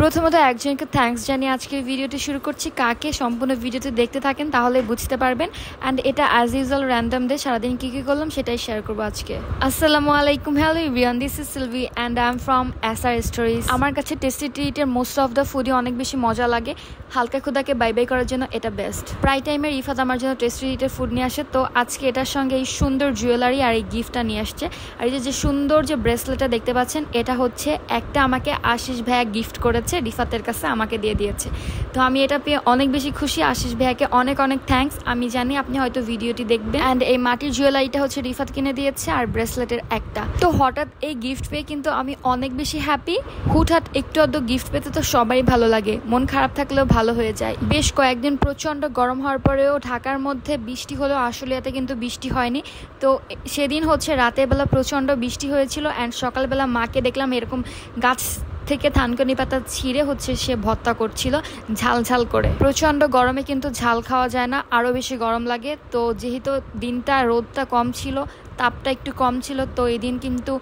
প্রথমত একজনকে থ্যাঙ্কস জানিয়ে আজকের ভিডিওটি শুরু করছি। কাকে সম্পূর্ণ ভিডিওতে দেখতে থাকেন তাহলে বুঝতে পারবেন। অ্যান্ড এটা অ্যাজ ইউজুয়াল র্যান্ডম ডে, সারাদিন কী কী করলাম সেটাই শেয়ার করবো আজকে। আসসালামু আলাইকুম, hello everyone, this is Sylvie and I am from SR stories. আমার কাছে টেস্টি ট্রিটের মোস্ট অফ দ্য ফুডই অনেক বেশি মজা লাগে। হালকা ক্ষুদাকে বাই বাই করার জন্য এটা বেস্ট। প্রায় টাইমে রিফাত আমার জন্য টেস্টি ট্রিটের ফুড নিয়ে আসে, তো আজকে এটার সঙ্গে এই সুন্দর জুয়েলারি আর এই গিফটটা নিয়ে আসছে। আর এই যে সুন্দর যে ব্রেসলেটটা দেখতে পাচ্ছেন, এটা হচ্ছে একটা আমাকে আশিস ভাইয়া গিফট করেছে, রিফাতের কাছে আমাকে দিয়ে দিয়েছে। তো আমি এটা পেয়ে অনেক বেশি খুশি। আশিস ভাইয়াকে অনেক অনেক থ্যাঙ্কস। আমি জানি আপনি হয়তো ভিডিওটি দেখবেন। অ্যান্ড এই মাটির জুয়েলারিটা হচ্ছে রিফাত কিনে দিয়েছে, আর ব্রেসলেটের একটা। তো হঠাৎ এই গিফট পেয়ে কিন্তু আমি অনেক বেশি হ্যাপি। হুটহাট একটু আধটু গিফট পেতে তো সবাই ভালো লাগে, মন খারাপ থাকলেও ভালো হয়ে যায়। বেশ কয়েকদিন প্রচণ্ড গরম হওয়ার পরেও ঢাকার মধ্যে বৃষ্টি হলেও আসলে এতে কিন্তু বৃষ্টি হয়নি। তো সেদিন হচ্ছে রাতের বেলা প্রচণ্ড বৃষ্টি হয়েছিল। অ্যান্ড সকালবেলা মাকে দেখলাম এরকম গাছ থেকে থানকুনি পাতা ছিঁড়ে হচ্ছে সে ভর্তা করছিল ঝাল ঝাল করে। প্রচণ্ড গরমে কিন্তু ঝাল খাওয়া যায় না, আরও বেশি গরম লাগে। তো যেহেতু দিনটা রোদটা কম ছিল, তাপটা একটু কম ছিল, তো এই দিন কিন্তু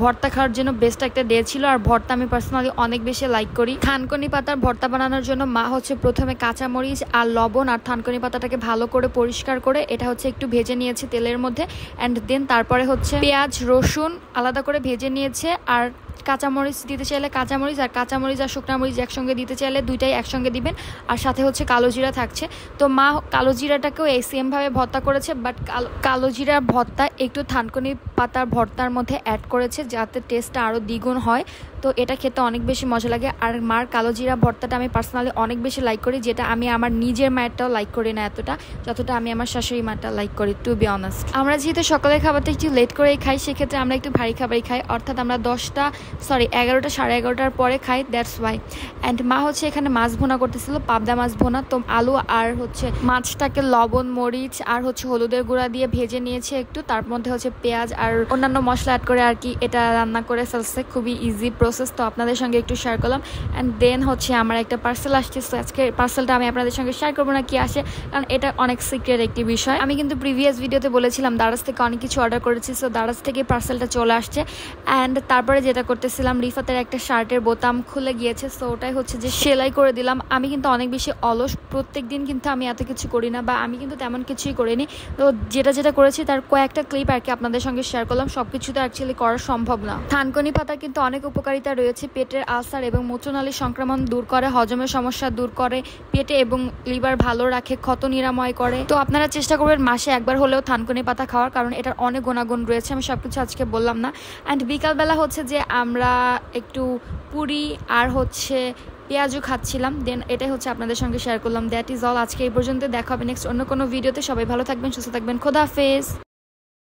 ভর্তা খাওয়ার জন্য বেস্ট একটা ডে ছিল। আর ভর্তা আমি পার্সোনালি অনেক বেশি লাইক করি। থানকুনি পাতার ভর্তা বানানোর জন্য মা হচ্ছে প্রথমে কাঁচামরিচ আর লবণ আর থানকুনি পাতাটাকে ভালো করে পরিষ্কার করে এটা হচ্ছে একটু ভেজে নিয়েছে তেলের মধ্যে। অ্যান্ড দেন তারপরে হচ্ছে পেঁয়াজ রসুন আলাদা করে ভেজে নিয়েছে। আর কাঁচামরিচ দিতে চাইলে কাঁচামরিচ আর শুকনা মরিচ একসঙ্গে দিতে চাইলে দুইটাই একসঙ্গে দিবেন। আর সাথে হচ্ছে কালো জিরা থাকছে। তো মা কালো জিরাটাকেও এই সেমভাবে ভর্তা করেছে, বাট কালো জিরার ভর্তা একটু থানকুনি পাতার ভর্তার মধ্যে অ্যাড করেছে যাতে টেস্টটা আরও দ্বিগুণ হয়। তো এটা খেতে অনেক বেশি মজা লাগে। আর মার কালো জিরা ভর্তাটা আমি পার্সোনালি অনেক বেশি লাইক করি, যেটা আমি আমার নিজের মায়েরটাও লাইক করি না এতটা, যতটা আমি আমার শাশুড়ি মাটা লাইক করি, টু বি অনেস্ট। আমরা যেহেতু সকালের খাবারটা একটু লেট করেই খাই, সেক্ষেত্রে আমরা একটু ভারী খাবারই খাই, অর্থাৎ আমরা 11টা সাড়ে 11টার পরে খাই, দ্যাটস ওয়াই। অ্যান্ড মা হচ্ছে এখানে মাছ ভুনা করতেছিল, পাবদা মাছ ভুনা। তো আলু আর হচ্ছে মাছটাকে লবণ মরিচ আর হচ্ছে হলুদের গুঁড়া দিয়ে ভেজে নিয়েছে একটু, তার মধ্যে হচ্ছে পেঁয়াজ আর অন্যান্য মশলা অ্যাড করে আর কি এটা রান্না করে ফেলছে। খুবই ইজি প্রসেস, তো আপনাদের সঙ্গে একটু শেয়ার করলাম। অ্যান্ড দেন হচ্ছে আমার একটা পার্সেল আসছে। আজকে পার্সেলটা আমি আপনাদের সঙ্গে শেয়ার করবো না কি আসে, কারণ এটা অনেক সিক্রেট একটি বিষয়। আমি কিন্তু প্রিভিয়াস ভিডিওতে বলেছিলাম দারাজ থেকে অনেক কিছু অর্ডার করেছি, সো দারাজ থেকে পার্সেলটা চলে আসছে। অ্যান্ড তারপরে যেটা করতেছিলাম, রিফাতের একটা শার্টের বোতাম খুলে গিয়েছে, সো ওটাই হচ্ছে যে সেলাই করে দিলাম। আমি কিন্তু অনেক বেশি অলস, প্রত্যেক দিন কিন্তু আমি এত কিছু করি না, বা আমি কিন্তু তেমন কিছুই করিনি। তো যেটা করেছি তার কয়েকটা ক্লিপ আর কি আপনাদের সঙ্গে শেয়ার করলাম। সব কিছু তো অ্যাকচুয়ালি করা সম্ভব না। থানকুনি পাতা কিন্তু অনেক উপকারিতা রয়েছে, পেটের আলসার এবং মূত্রনালীর সংক্রমণ দূর করে, হজমের সমস্যা দূর করে, পেটে এবং লিভার ভালো রাখে, ক্ষত নিরাময় করে। তো আপনারা চেষ্টা করবেন মাসে একবার হলেও থানকুনি পাতা খাওয়ার, কারণ এটার অনেক গুণাগুণ রয়েছে। আমি সবকিছু আজকে বললাম না। অ্যান্ড বিকালবেলা হচ্ছে যে আমরা একটু পুরি আর হচ্ছে পেঁয়াজও খাচ্ছিলাম। দেন এটাই হচ্ছে আপনাদের সঙ্গে শেয়ার করলাম। That is all. আজকে এই পর্যন্ত, দেখা হবে নেক্সট অন্য কোনো ভিডিওতে। সবাই ভালো থাকবেন, সুস্থ থাকবেন, খোদা হাফেজ।